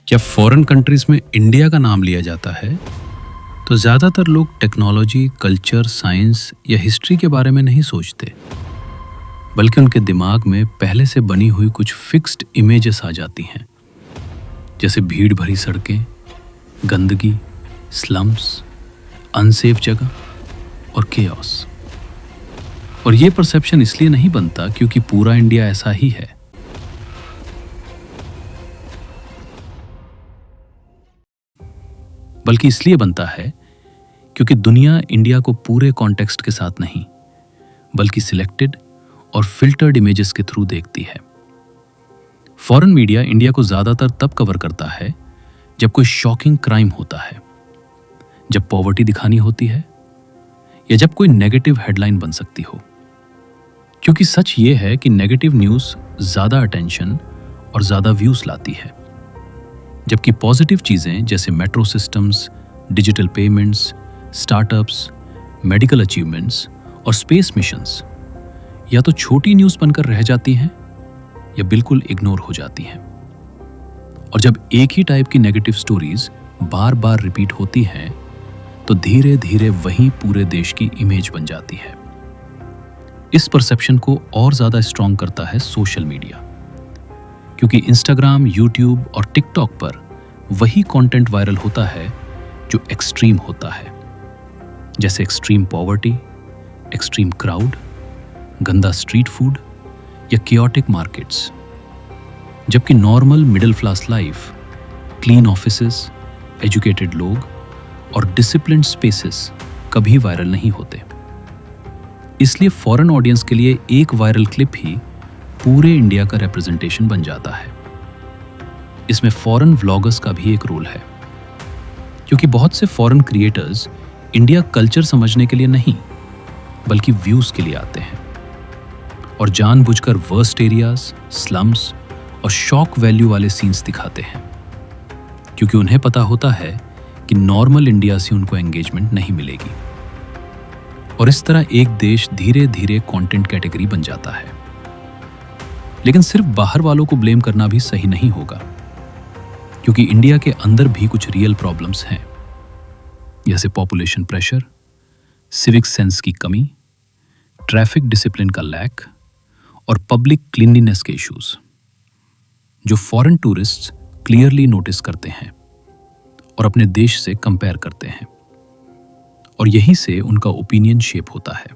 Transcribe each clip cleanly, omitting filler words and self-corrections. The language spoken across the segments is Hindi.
जब फॉरेन कंट्रीज में इंडिया का नाम लिया जाता है तो ज़्यादातर लोग टेक्नोलॉजी, कल्चर, साइंस या हिस्ट्री के बारे में नहीं सोचते, बल्कि उनके दिमाग में पहले से बनी हुई कुछ फिक्स्ड इमेजेस आ जाती हैं, जैसे भीड़ भरी सड़कें, गंदगी, स्लम्स, अनसेफ जगह और केओस। और ये परसेप्शन इसलिए नहीं बनता क्योंकि पूरा इंडिया ऐसा ही है, बल्कि इसलिए बनता है क्योंकि दुनिया इंडिया को पूरे कॉन्टेक्स्ट के साथ नहीं, बल्कि सिलेक्टेड और फिल्टर्ड इमेजेस के थ्रू देखती है। फॉरेन मीडिया इंडिया को ज्यादातर तब कवर करता है जब कोई शॉकिंग क्राइम होता है, जब पॉवर्टी दिखानी होती है, या जब कोई नेगेटिव हेडलाइन बन सकती हो। क्योंकि सच ये है कि नेगेटिव न्यूज़ ज़्यादा अटेंशन और ज़्यादा व्यूज़ लाती है, जबकि पॉजिटिव चीज़ें जैसे metro systems, digital payments, startups, medical achievements और स्पेस मिशंस या तो छोटी न्यूज़ बनकर रह जाती हैं या बिल्कुल इग्नोर हो जाती हैं। और जब एक ही टाइप की नेगेटिव स्टोरीज बार बार रिपीट होती हैं तो धीरे धीरे वही पूरे देश की इमेज बन जाती है। इस परसेप्शन को और ज़्यादा स्ट्रॉन्ग करता है सोशल मीडिया, क्योंकि इंस्टाग्राम, यूट्यूब और टिकटॉक पर वही कंटेंट वायरल होता है जो एक्सट्रीम होता है, जैसे एक्सट्रीम पॉवर्टी, एक्सट्रीम क्राउड, गंदा स्ट्रीट फूड या केओटिक मार्केट्स। जबकि normal middle class life, clean offices, educated लोग और डिसिप्लिन्ड स्पेसेस कभी वायरल नहीं होते। इसलिए फॉरेन ऑडियंस के लिए एक वायरल क्लिप ही पूरे इंडिया का रिप्रेजेंटेशन बन जाता है। इसमें फॉरेन व्लॉगर्स का भी एक रोल है, क्योंकि बहुत से फॉरेन क्रिएटर्स इंडिया कल्चर समझने के लिए नहीं, बल्कि व्यूज के लिए आते हैं और जानबूझकर वर्स्ट एरियाज, स्लम्स और शॉक वैल्यू वाले सीन्स दिखाते हैं, क्योंकि उन्हें पता होता है कि नॉर्मल इंडिया से उनको एंगेजमेंट नहीं मिलेगी। और इस तरह एक देश धीरे धीरे कंटेंट कैटेगरी बन जाता है। लेकिन सिर्फ बाहर वालों को ब्लेम करना भी सही नहीं होगा, क्योंकि इंडिया के अंदर भी कुछ रियल प्रॉब्लम्स हैं, जैसे पॉपुलेशन प्रेशर, सिविक सेंस की कमी, ट्रैफिक डिसिप्लिन का लैक और पब्लिक क्लीनलीनेस के इश्यूज, जो फॉरेन टूरिस्ट्स क्लियरली नोटिस करते हैं और अपने देश से कंपेयर करते हैं, और यहीं से उनका ओपिनियन शेप होता है।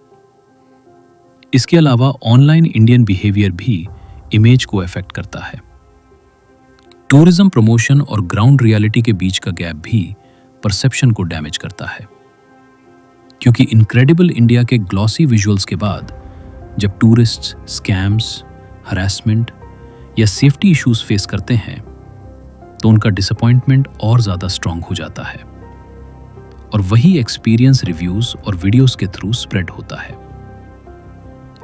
इसके अलावा ऑनलाइन इंडियन बिहेवियर भी इमेज को अफेक्ट करता है। टूरिज्म प्रमोशन और ग्राउंड रियलिटी के बीच का गैप भी परसेप्शन को डैमेज करता है, क्योंकि इनक्रेडिबल इंडिया के ग्लॉसी विजुअल्स के बाद जब टूरिस्ट्स स्कैम्स, हरासमेंट या सेफ्टी इश्यूज फेस करते हैं तो उनका डिसअपॉइंटमेंट और ज़्यादा स्ट्रांग हो जाता है, और वही एक्सपीरियंस रिव्यूज और वीडियोस के थ्रू स्प्रेड होता है।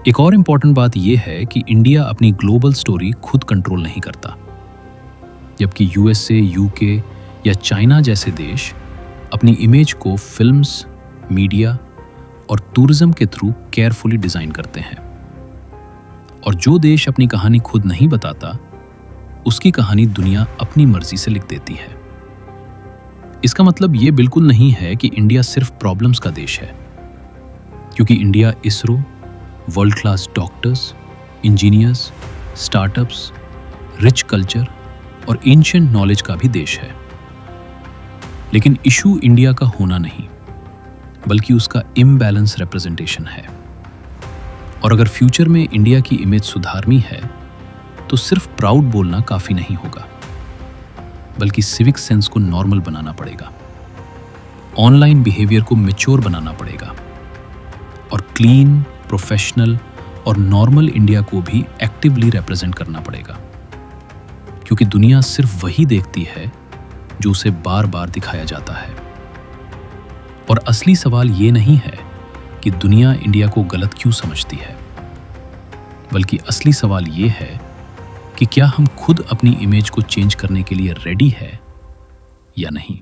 एक और इम्पॉर्टेंट बात यह है कि इंडिया अपनी ग्लोबल स्टोरी खुद कंट्रोल नहीं करता, जबकि यूएसए, यूके या चाइना जैसे देश अपनी इमेज को फिल्म्स, मीडिया और टूरिज्म के थ्रू केयरफुली डिजाइन करते हैं। और जो देश अपनी कहानी खुद नहीं बताता, उसकी कहानी दुनिया अपनी मर्जी से लिख देती है। इसका मतलब ये बिल्कुल नहीं है कि इंडिया सिर्फ प्रॉब्लम्स का देश है, क्योंकि India ISRO, world class doctors, engineers, startups, rich culture और एंशिएंट नॉलेज का भी देश है। लेकिन इशू इंडिया का होना नहीं, बल्कि उसका इम्बैलेंस रिप्रेजेंटेशन है। और अगर फ्यूचर में इंडिया की इमेज सुधारनी है तो सिर्फ प्राउड बोलना काफी नहीं होगा, बल्कि सिविक सेंस को नॉर्मल बनाना पड़ेगा, ऑनलाइन बिहेवियर को मैच्योर बनाना पड़ेगा, और क्लीन, प्रोफेशनल और नॉर्मल इंडिया को भी एक्टिवली रिप्रेजेंट करना पड़ेगा, क्योंकि दुनिया सिर्फ वही देखती है जो उसे बार बार दिखाया जाता है। और असली सवाल ये नहीं है कि दुनिया इंडिया को गलत क्यों समझती है, बल्कि असली सवाल ये है कि क्या हम खुद अपनी इमेज को चेंज करने के लिए रेडी है या नहीं।